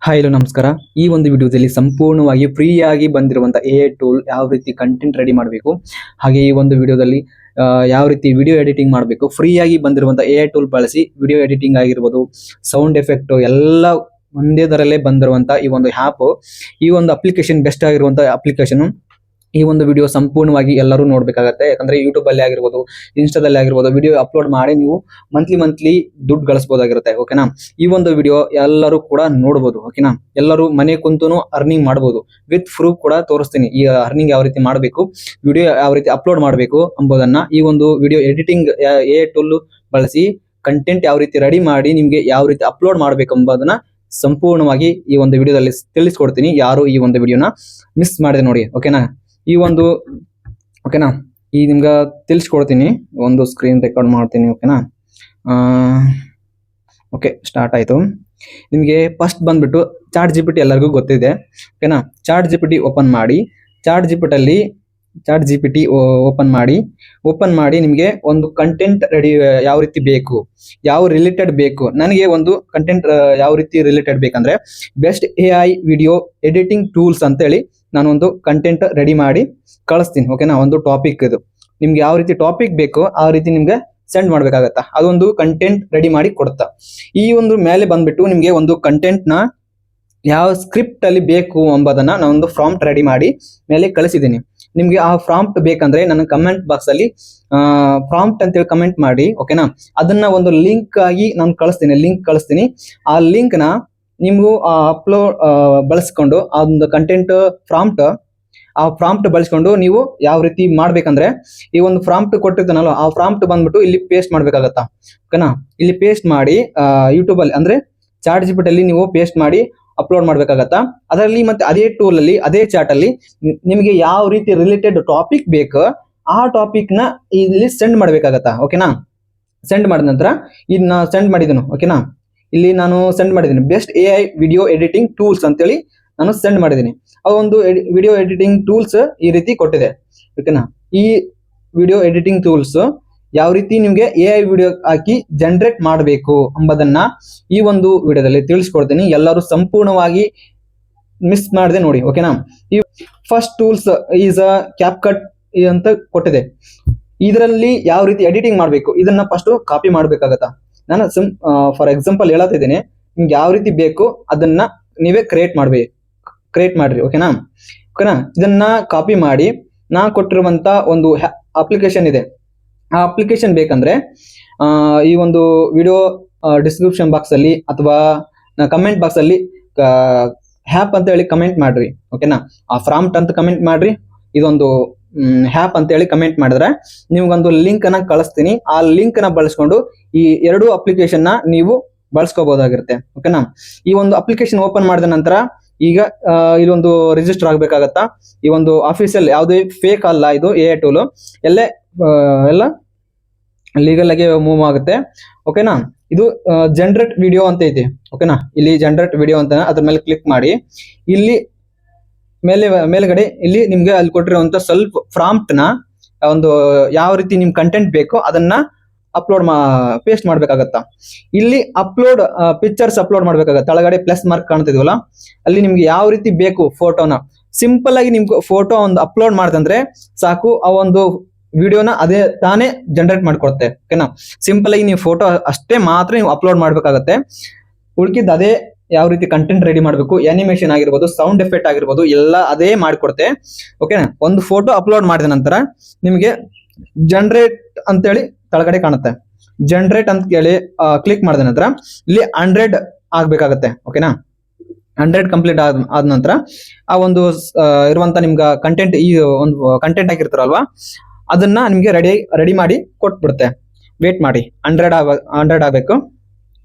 Hi hello ನಮಸ್ಕಾರ. ಈ ಒಂದು ವಿಡಿಯೋದಲ್ಲಿ ಸಂಪೂರ್ಣವಾಗಿ ಫ್ರೀಯಾಗಿ ಬಂದಿರುವಂಥ AI ಟೂಲ್ ಯಾವ ರೀತಿ ಕಂಟೆಂಟ್ ರೆಡಿ ಮಾಡಬೇಕು, ಹಾಗೆ ಈ ಒಂದು ವಿಡಿಯೋದಲ್ಲಿ ಯಾವ ರೀತಿ ವಿಡಿಯೋ ಎಡಿಟಿಂಗ್ ಮಾಡಬೇಕು, ಫ್ರೀಯಾಗಿ ಬಂದಿರುವಂಥ AI ಟೂಲ್ ಬಳಸಿ ವಿಡಿಯೋ ಎಡಿಟಿಂಗ್ ಆಗಿರ್ಬೋದು, ಸೌಂಡ್ ಎಫೆಕ್ಟ್ ಎಲ್ಲ ಒಂದೇ ದರಲ್ಲೇ ಬಂದಿರುವಂಥ ಈ ಒಂದು ಆ್ಯಪ್, ಈ ಒಂದು ಅಪ್ಲಿಕೇಶನ್ ಬೆಸ್ಟ್ ಆಗಿರುವಂಥ ಅಪ್ಲಿಕೇಶನ್. ಈ ಒಂದು ವಿಡಿಯೋ ಸಂಪೂರ್ಣವಾಗಿ ಎಲ್ಲರೂ ನೋಡ್ಬೇಕಾಗತ್ತೆ. ಯಾಕಂದ್ರೆ ಯೂಟ್ಯೂಬ್ ಅಲ್ಲಿ ಆಗಿರ್ಬೋದು, ಇನ್ಸ್ಟಾದಲ್ಲಿ ಆಗಿರ್ಬೋದು, ವಿಡಿಯೋ ಅಪ್ಲೋಡ್ ಮಾಡಿ ನೀವು ಮಂತ್ಲಿ ದುಡ್ಡು ಗಳಿಸಬಹುದಾಗಿರುತ್ತೆ. ಓಕೆನಾ. ಈ ಒಂದು ವಿಡಿಯೋ ಎಲ್ಲರೂ ಕೂಡ ನೋಡ್ಬೋದು. ಓಕೆನಾ. ಎಲ್ಲರೂ ಮನೆ ಕುಂತೂ ಅರ್ನಿಂಗ್ ಮಾಡ್ಬೋದು. ವಿತ್ ಪ್ರೂಫ್ ಕೂಡ ತೋರಿಸ್ತೀನಿ. ಈ ಅರ್ನಿಂಗ್ ಯಾವ ರೀತಿ ಮಾಡಬೇಕು, ವಿಡಿಯೋ ಯಾವ ರೀತಿ ಅಪ್ಲೋಡ್ ಮಾಡಬೇಕು ಎಂಬುದನ್ನ ಈ ಒಂದು ವಿಡಿಯೋ ಎಡಿಟಿಂಗ್ AI ಟೂಲ್ ಬಳಸಿ ಕಂಟೆಂಟ್ ಯಾವ ರೀತಿ ರೆಡಿ ಮಾಡಿ ನಿಮ್ಗೆ ಯಾವ ರೀತಿ ಅಪ್ಲೋಡ್ ಮಾಡಬೇಕು ಎಂಬುದನ್ನ ಸಂಪೂರ್ಣವಾಗಿ ಈ ಒಂದು ವಿಡಿಯೋದಲ್ಲಿ ತಿಳಿಸ್ಕೊಡ್ತೀನಿ. ಯಾರು ಈ ಒಂದು ವಿಡಿಯೋನ ಮಿಸ್ ಮಾಡಿದೆ ನೋಡಿ. ಓಕೆನಾ. ಈ ಒಂದು ಓಕೆನಾ, ಈ ನಿಮ್ಗೆ ತಿಳಿಸ್ಕೊಡ್ತೀನಿ. ಒಂದು ಸ್ಕ್ರೀನ್ ರೆಕಾರ್ಡ್ ಮಾಡ್ತೀನಿ. ಓಕೆನಾ. ಓಕೆ, ಸ್ಟಾರ್ಟ್ ಆಯಿತು. ನಿಮಗೆ ಫಸ್ಟ್ ಬಂದ್ಬಿಟ್ಟು ಚಾಟ್ GPT ಎಲ್ಲರಿಗೂ ಗೊತ್ತಿದೆ. ಓಕೆನಾ. ಚಾಟ್ GPT ಓಪನ್ ಮಾಡಿ. ಚಾಟ್ GPT ಓಪನ್ ಮಾಡಿ ನಿಮಗೆ ಒಂದು ಕಂಟೆಂಟ್ ರೆಡಿ ಯಾವ ರೀತಿ ಬೇಕು, ಯಾವ ರಿಲೇಟೆಡ್ ಬೇಕು. ನನಗೆ ಒಂದು ಕಂಟೆಂಟ್ ಯಾವ ರೀತಿ ರಿಲೇಟೆಡ್ ಬೇಕಂದ್ರೆ best AI video editing tools ಅಂತೇಳಿ ನಾನು ಒಂದು ಕಂಟೆಂಟ್ ರೆಡಿ ಮಾಡಿ ಕಳಿಸ್ತೀನಿ. ಓಕೆನಾ. ಒಂದು ಟಾಪಿಕ್ ಇದು ನಿಮ್ಗೆ ಯಾವ ರೀತಿ ಟಾಪಿಕ್ ಬೇಕೋ ಆ ರೀತಿ ನಿಮ್ಗೆ ಸೆಂಡ್ ಮಾಡ್ಬೇಕಾಗತ್ತಾ, ಅದೊಂದು ಕಂಟೆಂಟ್ ರೆಡಿ ಮಾಡಿ ಕೊಡುತ್ತಾ. ಈ ಒಂದು ಮೇಲೆ ಬಂದ್ಬಿಟ್ಟು ನಿಮ್ಗೆ ಒಂದು ಕಂಟೆಂಟ್ ನ ಯಾವ ಸ್ಕ್ರಿಪ್ಟ್ ಅಲ್ಲಿ ಬೇಕು ಎಂಬುದನ್ನ ನಾನೊಂದು ಪ್ರಾಂಪ್ಟ್ ರೆಡಿ ಮಾಡಿ ಮೇಲೆ ಕಳಿಸಿದ್ದೀನಿ. ನಿಮ್ಗೆ ಆ ಪ್ರಾಂಪ್ಟ್ ಬೇಕಂದ್ರೆ ನನ್ನ ಕಮೆಂಟ್ ಬಾಕ್ಸ್ ಅಲ್ಲಿ ಪ್ರಾಂಪ್ಟ್ ಅಂತೇಳಿ ಕಮೆಂಟ್ ಮಾಡಿ. ಓಕೆನಾ. ಅದನ್ನ ಒಂದು ಲಿಂಕ್ ಆಗಿ ನಾನು ಕಳಿಸ್ತೀನಿ. ಆ ಲಿಂಕ್ ನ ನೀವು ಅಪ್ಲೋಡ್ ಬಳಸ್ಕೊಂಡು ಆ ಒಂದು ಕಂಟೆಂಟ್ ಪ್ರಾಂಪ್ಟ್ ಬಳಸ್ಕೊಂಡು ನೀವು ಯಾವ ರೀತಿ ಮಾಡ್ಬೇಕಂದ್ರೆ ಈ ಒಂದು ಪ್ರಾಂಪ್ಟ್ ಕೊಟ್ಟಿರ್ತಾನಲ್ಲ, ಆ ಪ್ರಾಂಪ್ಟ್ ಬಂದ್ಬಿಟ್ಟು ಇಲ್ಲಿ ಪೇಸ್ಟ್ ಮಾಡ್ಬೇಕಾಗತ್ತಾ. ಓಕೆನಾ. ಇಲ್ಲಿ ಪೇಸ್ಟ್ ಮಾಡಿ ಯೂಟ್ಯೂಬ್ ಅಲ್ಲಿ ಅಂದ್ರೆ ಚಾಟ್ GPT ಅಲ್ಲಿ ನೀವು ಪೇಸ್ಟ್ ಮಾಡಿ ಅಪ್ಲೋಡ್ ಮಾಡ್ಬೇಕಾಗತ್ತಾ. ಅದರಲ್ಲಿ ಮತ್ತೆ ಅದೇ ಟೂಲ್ ಅಲ್ಲಿ ಅದೇ ಚಾಟ್ ಅಲ್ಲಿ ನಿಮಗೆ ಯಾವ ರೀತಿ ರಿಲೇಟೆಡ್ ಟಾಪಿಕ್ ಬೇಕು ಆ ಟಾಪಿಕ್ ನ ಇಲ್ಲಿ ಸೆಂಡ್ ಮಾಡ್ಬೇಕಾಗತ್ತಾ. ಓಕೆನಾ. ಸೆಂಡ್ ಮಾಡಿದ ನಂತರ ಇದನ್ನ ಸೆಂಡ್ ಮಾಡಿದನು. ಓಕೆನಾ. ಇಲ್ಲಿ ನಾನು ಸೆಂಡ್ ಮಾಡಿದ್ದೀನಿ best AI video editing tools ಅಂತೇಳಿ ನಾನು ಸೆಂಡ್ ಮಾಡಿದ್ದೀನಿ. ಆ ಒಂದು ವಿಡಿಯೋ ಎಡಿಟಿಂಗ್ ಟೂಲ್ಸ್ ಈ ರೀತಿ ಕೊಟ್ಟಿದೆ. ಓಕೆನಾ. ಈ ವಿಡಿಯೋ ಎಡಿಟಿಂಗ್ ಟೂಲ್ಸ್ ಯಾವ ರೀತಿ ನಿಮ್ಗೆ AI ವಿಡಿಯೋ ಹಾಕಿ ಜನರೇಟ್ ಮಾಡಬೇಕು ಎಂಬುದನ್ನ ಈ ಒಂದು ವಿಡಿಯೋದಲ್ಲಿ ತಿಳಿಸ್ಕೊಡ್ತೀನಿ. ಎಲ್ಲರೂ ಸಂಪೂರ್ಣವಾಗಿ ಮಿಸ್ ಮಾಡದೆ ನೋಡಿ. ಓಕೆನಾ. ಈ ಫಸ್ಟ್ ಟೂಲ್ಸ್ ಈಸ್ ಕ್ಯಾಪ್ಕಟ್ ಅಂತ ಕೊಟ್ಟಿದೆ. ಇದರಲ್ಲಿ ಯಾವ ರೀತಿ ಎಡಿಟಿಂಗ್ ಮಾಡಬೇಕು ಇದನ್ನ ಫಸ್ಟ್ ಕಾಪಿ ಮಾಡ್ಬೇಕಾಗತ್ತಾ. ನಾನು ಫಾರ್ ಎಕ್ಸಾಂಪಲ್ ಹೇಳತ್ತಿದ್ದೇನೆ. ನಿಮ್ಗೆ ಯಾವ ರೀತಿ ಬೇಕು ಅದನ್ನ ನೀವೇ ಕ್ರಿಯೇಟ್ ಮಾಡ್ರಿ. ಓಕೆನಾ. ಇದನ್ನ ಕಾಪಿ ಮಾಡಿ ನಾ ಕೊಟ್ಟಿರುವಂತ ಒಂದು ಅಪ್ಲಿಕೇಶನ್ ಇದೆ. ಆ ಅಪ್ಲಿಕೇಶನ್ ಬೇಕಂದ್ರೆ ಈ ಒಂದು ವಿಡಿಯೋ ಡಿಸ್ಕ್ರಿಪ್ಷನ್ ಬಾಕ್ಸ್ ಅಲ್ಲಿ ಅಥವಾ ಕಮೆಂಟ್ ಬಾಕ್ಸ್ ಅಲ್ಲಿ ಹ್ಯಾಪ್ ಅಂತ ಹೇಳಿ ಕಮೆಂಟ್ ಮಾಡ್ರಿ. ಓಕೆನಾ. ಆ ಪ್ರಾಂಪ್ಟ್ ಅಂತ ಕಮೆಂಟ್ ಮಾಡ್ರಿ. ಇದೊಂದು ಹ್ಯಾಪ್ ಅಂತ ಹೇಳಿ ಕಮೆಂಟ್ ಮಾಡಿದ್ರೆ ನಿಮ್ಗೊಂದು ಲಿಂಕ್ ಅನ್ನ ಕಳಿಸ್ತೀನಿ. ಆ ಲಿಂಕ್ ನ ಬಳಸ್ಕೊಂಡು ಈ ಎರಡು ಅಪ್ಲಿಕೇಶನ್ ನ ನೀವು ಬಳಸ್ಕೋಬಹುದಾಗಿರುತ್ತೆ. ಓಕೆನಾ. ಈ ಒಂದು ಅಪ್ಲಿಕೇಶನ್ ಓಪನ್ ಮಾಡಿದ ನಂತರ ಈಗ ಇಲ್ಲೊಂದು ರಿಜಿಸ್ಟರ್ ಆಗ್ಬೇಕಾಗತ್ತಾ. ಈ ಒಂದು ಆಫೀಸಿಯಲ್ ಯಾವುದೇ ಫೇಕ್ ಅಲ್ಲ, ಇದು AI ಟೂಲ್ ಎಲ್ಲ ಲೀಗಲ್ ಆಗಿ ಮೂವ್ ಆಗುತ್ತೆ. ಓಕೆನಾ. ಇದು ಜನರೇಟ್ ವಿಡಿಯೋ ಅಂತ ಐತಿ. ಓಕೆನಾ. ಇಲ್ಲಿ ಜನರೇಟ್ ವಿಡಿಯೋ ಅಂತ ಅದ್ರ ಮೇಲೆ ಕ್ಲಿಕ್ ಮಾಡಿ ಇಲ್ಲಿ ಮೇಲ್ಗಡೆ ಇಲ್ಲಿ ನಿಮ್ಗೆ ಅಲ್ಲಿ ಕೊಟ್ಟಿರುವಂತ ಸ್ವಲ್ಪ ಪ್ರಾಂಪ್ಟ್ ನ ಒಂದು ಯಾವ ರೀತಿ ನಿಮ್ ಕಂಟೆಂಟ್ ಬೇಕು ಅದನ್ನ ಪೇಸ್ಟ್ ಮಾಡ್ಬೇಕಾಗತ್ತಾ. ಇಲ್ಲಿ ಅಪ್ಲೋಡ್ ಪಿಕ್ಚರ್ಸ್ ಅಪ್ಲೋಡ್ ಮಾಡ್ಬೇಕಾಗತ್ತೆ. ಕೆಳಗಡೆ ಪ್ಲಸ್ ಮಾರ್ಕ್ ಕಾಣ್ತಿದ್ವಲ್ಲ ಅಲ್ಲಿ ನಿಮ್ಗೆ ಯಾವ ರೀತಿ ಬೇಕು ಫೋಟೋನ ಸಿಂಪಲ್ ಆಗಿ ನಿಮ್ಗೆ ಫೋಟೋ ಒಂದು ಅಪ್ಲೋಡ್ ಮಾಡ್ದಂದ್ರೆ ಸಾಕು, ಆ ಒಂದು ವಿಡಿಯೋನ ಅದೇ ತಾನೇ ಜನರೇಟ್ ಮಾಡ್ಕೊಡುತ್ತೆ. ಓಕೆನಾ. ಸಿಂಪಲ್ ಆಗಿ ನೀವು ಫೋಟೋ ಅಷ್ಟೇ ಮಾತ್ರ ನೀವು ಅಪ್ಲೋಡ್ ಮಾಡ್ಬೇಕಾಗತ್ತೆ. ಉಳ್ಕಿದ್ದು ಅದೇ ಯಾವ ರೀತಿ ಕಂಟೆಂಟ್ ರೆಡಿ ಮಾಡಬೇಕು, ಅನಿಮೇಷನ್ ಆಗಿರ್ಬೋದು, ಸೌಂಡ್ ಎಫೆಕ್ಟ್ ಆಗಿರ್ಬೋದು, ಎಲ್ಲ ಅದೇ ಮಾಡಿಕೊಡುತ್ತೆ. ಓಕೆನಾ. ಒಂದು ಫೋಟೋ ಅಪ್ಲೋಡ್ ಮಾಡಿದ ನಂತರ ನಿಮಗೆ ಜನರೇಟ್ ಅಂತೇಳಿ ಕೆಳಗಡೆ ಕಾಣುತ್ತೆ. ಜನರೇಟ್ ಅಂತ ಹೇಳಿ ಕ್ಲಿಕ್ ಮಾಡಿದ ನಂತರ ಇಲ್ಲಿ 100 ಆಗ್ಬೇಕಾಗತ್ತೆ. ಓಕೆನಾ. 100 ಕಂಪ್ಲೀಟ್ ಆದ ನಂತರ ಆ ಒಂದು ಇರುವಂತ ನಿಮ್ಗೆ ಕಂಟೆಂಟ್ ಈ ಒಂದು ಕಂಟೆಂಟ್ ಹಾಕಿರ್ತಾರಲ್ವಾ ಅದನ್ನ ನಿಮ್ಗೆ ರೆಡಿ ಮಾಡಿ ಕೊಟ್ಬಿಡುತ್ತೆ. ವೇಟ್ ಮಾಡಿ. 100 ಆಗ್ಬೇಕು.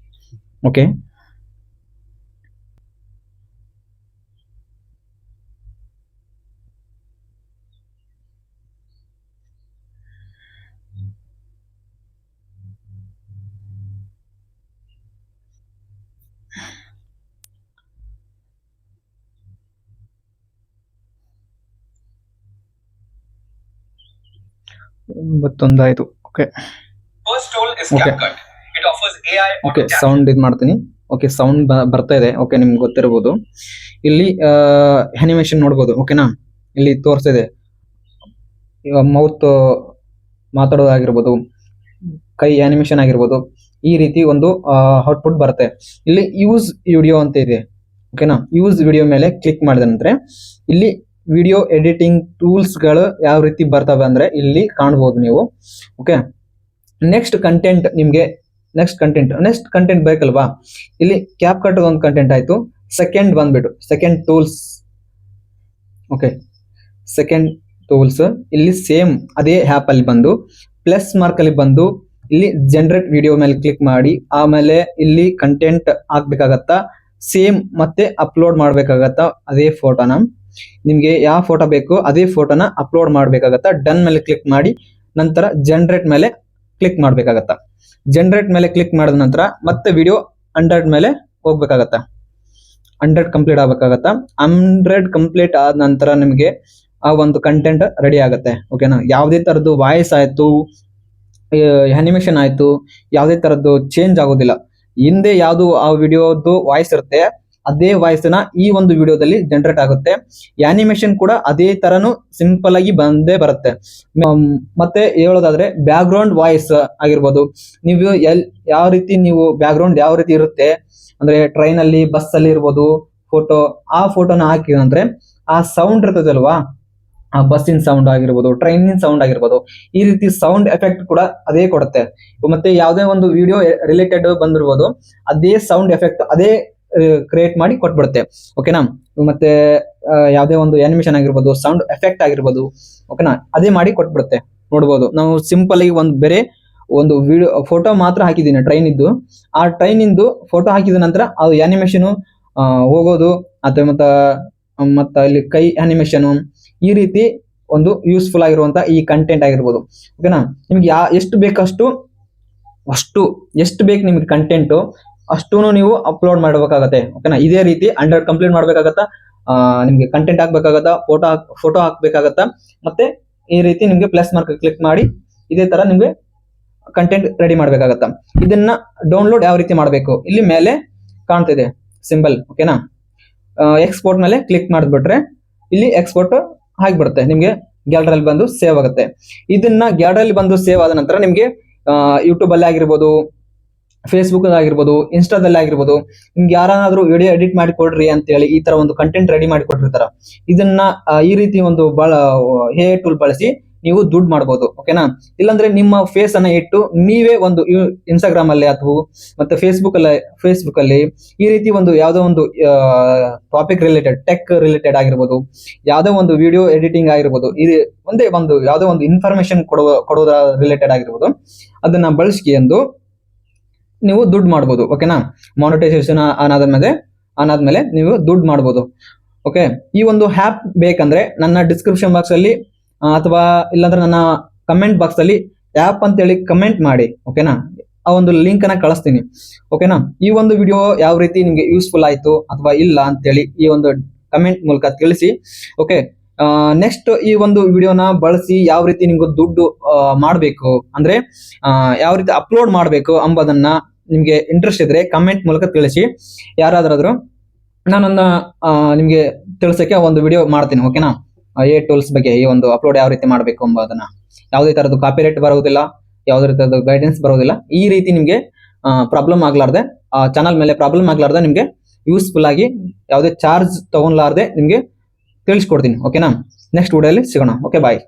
ಓಕೆ. ಆಯ್ತು. ಓಕೆ. ಓಕೆ, ಸೌಂಡ್ ಇದು ಮಾಡ್ತೀನಿ. ಓಕೆ ಸೌಂಡ್ ಬರ್ತಾ ಇದೆ. ಓಕೆ ನಿಮ್ಗೆ ಗೊತ್ತಿರಬಹುದು. ಇಲ್ಲಿ ಅನಿಮೇಷನ್ ನೋಡ್ಬೋದು. ಓಕೆನಾ, ಇಲ್ಲಿ ತೋರಿಸ್ತಿದೆ ಮೌತ್ ಮಾತಾಡೋದಾಗಿರ್ಬೋದು, ಕೈ ಅನಿಮೇಷನ್ ಆಗಿರ್ಬೋದು, ಈ ರೀತಿ ಒಂದು ಔಟ್ಪುಟ್ ಬರುತ್ತೆ. ಇಲ್ಲಿ ಯೂಸ್ ವಿಡಿಯೋ ಅಂತ ಇದೆ. ಓಕೆನಾ, ಯೂಸ್ ವಿಡಿಯೋ ಮೇಲೆ ಕ್ಲಿಕ್ ಮಾಡಿದ ನಂತರ ಇಲ್ಲಿ ವಿಡಿಯೋ ಎಡಿಟಿಂಗ್ ಟೂಲ್ಸ್ಗಳು ಯಾವ ರೀತಿ ಬರ್ತವೆ ಅಂದ್ರೆ ಇಲ್ಲಿ ಕಾಣ್ಬೋದು ನೀವು. ಓಕೆ, ನೆಕ್ಸ್ಟ್ ಕಂಟೆಂಟ್ ನಿಮಗೆ ನೆಕ್ಸ್ಟ್ ಕಂಟೆಂಟ್ ಬೇಕಲ್ವಾ? ಇಲ್ಲಿ ಕ್ಯಾಪ್ ಕಟ್ ಒಂದು ಕಂಟೆಂಟ್ ಆಯ್ತು. ಸೆಕೆಂಡ್ ಬಂದ್ಬಿಟ್ಟು second tools. Okay, second tools ಇಲ್ಲಿ ಸೇಮ್ ಅದೇ ಆ್ಯಪ್ ಅಲ್ಲಿ ಬಂದು ಪ್ಲಸ್ ಮಾರ್ಕ್ ಅಲ್ಲಿ ಬಂದು ಇಲ್ಲಿ ಜನರೇಟ್ ವಿಡಿಯೋ ಮೇಲೆ ಕ್ಲಿಕ್ ಮಾಡಿ ಆಮೇಲೆ ಇಲ್ಲಿ ಕಂಟೆಂಟ್ ಹಾಕ್ಬೇಕಾಗತ್ತಾ, ಸೇಮ್ ಮತ್ತೆ ಅಪ್ಲೋಡ್ ಮಾಡ್ಬೇಕಾಗತ್ತಾ ಅದೇ ಫೋಟೋನ. ನಿಮ್ಗೆ ಯಾವ ಫೋಟೋ ಬೇಕು ಅದೇ ಫೋಟೋನ ಅಪ್ಲೋಡ್ ಮಾಡ್ಬೇಕಾಗತ್ತಾ. ಡನ್ ಮೇಲೆ ಕ್ಲಿಕ್ ಮಾಡಿ ನಂತರ ಜನರೇಟ್ ಮೇಲೆ ಕ್ಲಿಕ್ ಮಾಡ್ಬೇಕಾಗತ್ತಾ. ಜನರೇಟ್ ಮೇಲೆ ಕ್ಲಿಕ್ ಮಾಡಿದ ನಂತರ ಮತ್ತೆ ವಿಡಿಯೋ 100 ಮೇಲೆ ಹೋಗ್ಬೇಕಾಗತ್ತಾ. 100 ಕಂಪ್ಲೀಟ್ ಆಗ್ಬೇಕಾಗತ್ತಾ. 100 ಕಂಪ್ಲೀಟ್ ಆದ ನಂತರ ನಿಮಗೆ ಆ ಒಂದು ಕಂಟೆಂಟ್ ರೆಡಿ ಆಗುತ್ತೆ. ಓಕೆನಾ, ಯಾವುದೇ ತರದ್ದು ವಾಯ್ಸ್ ಆಯ್ತು, ಅನಿಮೇಷನ್ ಆಯ್ತು, ಯಾವುದೇ ತರದ್ದು ಚೇಂಜ್ ಆಗೋದಿಲ್ಲ. ಹಿಂದೆ ಯಾವುದು ಆ ವಿಡಿಯೋದು ವಾಯ್ಸ್ ಇರುತ್ತೆ ಅದೇ ವಾಯ್ಸ್ ನ ಈ ಒಂದು ವಿಡಿಯೋದಲ್ಲಿ ಜನರೇಟ್ ಆಗುತ್ತೆ. ಅನಿಮೇಷನ್ ಕೂಡ ಅದೇ ತರನು ಸಿಂಪಲ್ ಆಗಿ ಬಂದೇ ಬರುತ್ತೆ. ಮತ್ತೆ ಹೇಳೋದಾದ್ರೆ ಬ್ಯಾಕ್ ಗ್ರೌಂಡ್ ವಾಯ್ಸ್ ಆಗಿರ್ಬೋದು, ನೀವು ಯಾವ ರೀತಿ ನೀವು ಬ್ಯಾಕ್ ಗ್ರೌಂಡ್ ಯಾವ ರೀತಿ ಇರುತ್ತೆ ಅಂದ್ರೆ ಟ್ರೈನ್ ಅಲ್ಲಿ, ಬಸ್ ಅಲ್ಲಿ ಇರ್ಬೋದು ಫೋಟೋ, ಆ ಫೋಟೋನ ಹಾಕಿದ್ರೆ ಆ ಸೌಂಡ್ ಇರ್ತದಲ್ವಾ, ಆ ಬಸ್ಸಿನ ಸೌಂಡ್ ಆಗಿರ್ಬೋದು, ಟ್ರೈನಿನ ಸೌಂಡ್ ಆಗಿರ್ಬೋದು, ಈ ರೀತಿ ಸೌಂಡ್ ಎಫೆಕ್ಟ್ ಕೂಡ ಅದೇ ಕೊಡುತ್ತೆ. ಮತ್ತೆ ಯಾವುದೇ ಒಂದು ವಿಡಿಯೋ ರಿಲೇಟೆಡ್ ಬಂದಿರ್ಬೋದು ಅದೇ ಸೌಂಡ್ ಎಫೆಕ್ಟ್ ಅದೇ ಕ್ರಿಯೇಟ್ ಮಾಡಿ ಕೊಟ್ಬಿಡುತ್ತೆ. ಓಕೆನಾ, ಮತ್ತೆ ಯಾವುದೇ ಒಂದು ಅನಿಮೇಷನ್ ಆಗಿರ್ಬೋದು, ಸೌಂಡ್ ಎಫೆಕ್ಟ್ ಆಗಿರ್ಬೋದು, ಓಕೆನಾ, ಅದೇ ಮಾಡಿ ಕೊಟ್ಬಿಡುತ್ತೆ. ನೋಡ್ಬೋದು, ನಾವು ಸಿಂಪಲ್ ಆಗಿ ಬೇರೆ ಒಂದು ವಿಡಿಯೋ ಫೋಟೋ ಮಾತ್ರ ಹಾಕಿದ್ದೀನಿ ಟ್ರೈನ್ ಇದ್ದು. ಆ ಟ್ರೈನ್ ಇಂದು ಫೋಟೋ ಹಾಕಿದ ನಂತರ ಅದು ಅನಿಮೇಷನ್ ಹೋಗೋದು ಅಥವಾ ಮತ್ತೆ ಇಲ್ಲಿ ಕೈ ಅನಿಮೇಷನ್, ಈ ರೀತಿ ಒಂದು ಯೂಸ್ಫುಲ್ ಆಗಿರುವಂತ ಈ ಕಂಟೆಂಟ್ ಆಗಿರ್ಬೋದು. ಓಕೆನಾ, ನಿಮ್ಗೆ ಎಷ್ಟು ಬೇಕಷ್ಟು ಎಷ್ಟು ಬೇಕು ನಿಮ್ಗೆ ಕಂಟೆಂಟ್ ಅಷ್ಟೂ ನೀವು ಅಪ್ಲೋಡ್ ಮಾಡಬೇಕಾಗತ್ತೆ. ಓಕೆನಾ, ಇದೇ ರೀತಿ 100 ಕಂಪ್ಲೀಟ್ ಮಾಡ್ಬೇಕಾಗತ್ತಾ, ನಿಮ್ಗೆ ಕಂಟೆಂಟ್ ಹಾಕ್ಬೇಕಾಗತ್ತಾ, ಫೋಟೋ ಹಾಕ್ಬೇಕಾಗತ್ತಾ, ಮತ್ತೆ ಈ ರೀತಿ ನಿಮ್ಗೆ ಪ್ಲಸ್ ಮಾರ್ಕ್ ಕ್ಲಿಕ್ ಮಾಡಿ ಇದೇ ತರ ನಿಮ್ಗೆ ಕಂಟೆಂಟ್ ರೆಡಿ ಮಾಡ್ಬೇಕಾಗತ್ತಾ. ಇದನ್ನ ಡೌನ್ಲೋಡ್ ಯಾವ ರೀತಿ ಮಾಡಬೇಕು ಇಲ್ಲಿ ಮೇಲೆ ಕಾಣ್ತಿದೆ ಸಿಂಬಲ್. ಓಕೆನಾ, ಎಕ್ಸ್ಪೋರ್ಟ್ ಮೇಲೆ ಕ್ಲಿಕ್ ಮಾಡಿಬಿಟ್ರೆ ಇಲ್ಲಿ ಎಕ್ಸ್ಪೋರ್ಟ್ ಆಗಿಬಿಡುತ್ತೆ. ನಿಮ್ಗೆ ಗ್ಯಾಲರಿಯಲ್ಲಿ ಬಂದು ಸೇವ್ ಆಗುತ್ತೆ. ಇದನ್ನ ಗ್ಯಾಲರಿಯಲ್ಲಿ ಬಂದು ಸೇವ್ ಆದ ನಂತರ ನಿಮ್ಗೆ ಯೂಟ್ಯೂಬ್ ಅಲ್ಲಿ ಆಗಿರ್ಬೋದು, ಫೇಸ್ಬುಕ್ ಆಗಿರ್ಬೋದು, ಇನ್ಸ್ಟಾದಲ್ಲಿ ಆಗಿರ್ಬೋದು, ನಿಮ್ಗೆ ಯಾರಾದ್ರೂ ವಿಡಿಯೋ ಎಡಿಟ್ ಮಾಡಿ ಕೊಡ್ರಿ ಅಂತ ಹೇಳಿ ಈ ತರ ಒಂದು ಕಂಟೆಂಟ್ ರೆಡಿ ಮಾಡಿ ಕೊಟ್ಟಿರ್ತಾರ. ಇದನ್ನ ಈ ರೀತಿ ಒಂದು ಎ ಟೂಲ್ ಬಳಸಿ ನೀವು ದುಡ್ಡು ಮಾಡ್ಬೋದು. ಓಕೆನಾ, ಇಲ್ಲಾಂದ್ರೆ ನಿಮ್ಮ ಫೇಸ್ ಅನ್ನ ಇಟ್ಟು ನೀವೇ ಒಂದು ಇನ್ಸ್ಟಾಗ್ರಾಮ್ ಅಲ್ಲಿ ಅಥವಾ ಮತ್ತೆ ಫೇಸ್ಬುಕ್ ಅಲ್ಲಿ ಈ ರೀತಿ ಒಂದು ಯಾವುದೋ ಒಂದು ಟಾಪಿಕ್ ರಿಲೇಟೆಡ್, ಟೆಕ್ ರಿಲೇಟೆಡ್ ಆಗಿರ್ಬೋದು, ಯಾವುದೋ ಒಂದು ವಿಡಿಯೋ ಎಡಿಟಿಂಗ್ ಆಗಿರ್ಬೋದು, ಇದು ಒಂದೇ ಒಂದು ಯಾವುದೋ ಒಂದು ಇನ್ಫಾರ್ಮೇಶನ್ ಕೊಡೋದ್ರ ರಿಲೇಟೆಡ್ ಆಗಿರ್ಬೋದು, ಅದನ್ನ ಬಳಸ್ಕೊಂಡು ನೀವು ದುಡ್ಡು ಮಾಡ್ಬೋದು. ಓಕೆನಾ, ಮಾನಿಟೈಸೇಷನ್ ಆನಾದ್ಮೇಲೆ ನೀವು ದುಡ್ಡು ಮಾಡ್ಬೋದು. ಓಕೆ, ಈ ಒಂದು ಆ್ಯಪ್ ಬೇಕಂದ್ರೆ ನನ್ನ ಡಿಸ್ಕ್ರಿಪ್ಷನ್ ಬಾಕ್ಸ್ ಅಲ್ಲಿ ಅಥವಾ ಇಲ್ಲಾಂದ್ರೆ ನನ್ನ ಕಮೆಂಟ್ ಬಾಕ್ಸ್ ಅಲ್ಲಿ ಆ್ಯಪ್ ಅಂತೇಳಿ ಕಮೆಂಟ್ ಮಾಡಿ. ಓಕೆನಾ, ಆ ಒಂದು ಲಿಂಕ್ ಅನ್ನ ಕಳಿಸ್ತೀನಿ. ಓಕೆನಾ, ಈ ಒಂದು ವಿಡಿಯೋ ಯಾವ ರೀತಿ ನಿಮ್ಗೆ ಯೂಸ್ಫುಲ್ ಆಯ್ತು ಅಥವಾ ಇಲ್ಲ ಅಂತೇಳಿ ಈ ಒಂದು ಕಮೆಂಟ್ ಮೂಲಕ ತಿಳಿಸಿ. ಓಕೆ, ನೆಕ್ಸ್ಟ್ ಈ ಒಂದು ವಿಡಿಯೋನ ಬಳಸಿ ಯಾವ ರೀತಿ ನಿಮ್ಗೆ ದುಡ್ಡು ಮಾಡಬೇಕು ಅಂದ್ರೆ ಯಾವ ರೀತಿ ಅಪ್ಲೋಡ್ ಮಾಡಬೇಕು ಅಂಬೋದನ್ನ ನಿಮ್ಗೆ ಇಂಟ್ರೆಸ್ಟ್ ಇದ್ರೆ ಕಮೆಂಟ್ ಮೂಲಕ ತಿಳಿಸಿ. ಯಾರಾದ್ರೂ ನಾನನ್ನ ನಿಮ್ಗೆ ತಿಳಿಸಕ್ಕೆ ಒಂದು ವಿಡಿಯೋ ಮಾಡ್ತೀನಿ. ಓಕೆನಾ, ಎ ಟೂಲ್ಸ್ ಬಗ್ಗೆ ಈ ಒಂದು ಅಪ್ಲೋಡ್ ಯಾವ ರೀತಿ ಮಾಡಬೇಕು ಎಂಬುದನ್ನ. ಯಾವುದೇ ತರದ್ದು ಕಾಪಿರೈಟ್ ಬರೋದಿಲ್ಲ, ಯಾವುದೇ ತರದ್ದು ಗೈಡೆನ್ಸ್ ಬರೋದಿಲ್ಲ. ಈ ರೀತಿ ನಿಮ್ಗೆ ಪ್ರಾಬ್ಲಮ್ ಆಗ್ಲಾರ್ದೆ, ಚಾನಲ್ ಮೇಲೆ ಪ್ರಾಬ್ಲಮ್ ಆಗ್ಲಾರ್ದೆ ನಿಮ್ಗೆ ಯೂಸ್ಫುಲ್ ಆಗಿ ಯಾವುದೇ ಚಾರ್ಜ್ ತಗೊಳ್ಲಾರ್ದೆ ನಿಮ್ಗೆ ತಿಳಿಸ್ಕೊಡ್ತೀನಿ. ಓಕೆನಾ, ನೆಕ್ಸ್ಟ್ ವಿಡಿಯೋಲಿ ಸಿಗೋಣ. ಓಕೆ, ಬಾಯ್.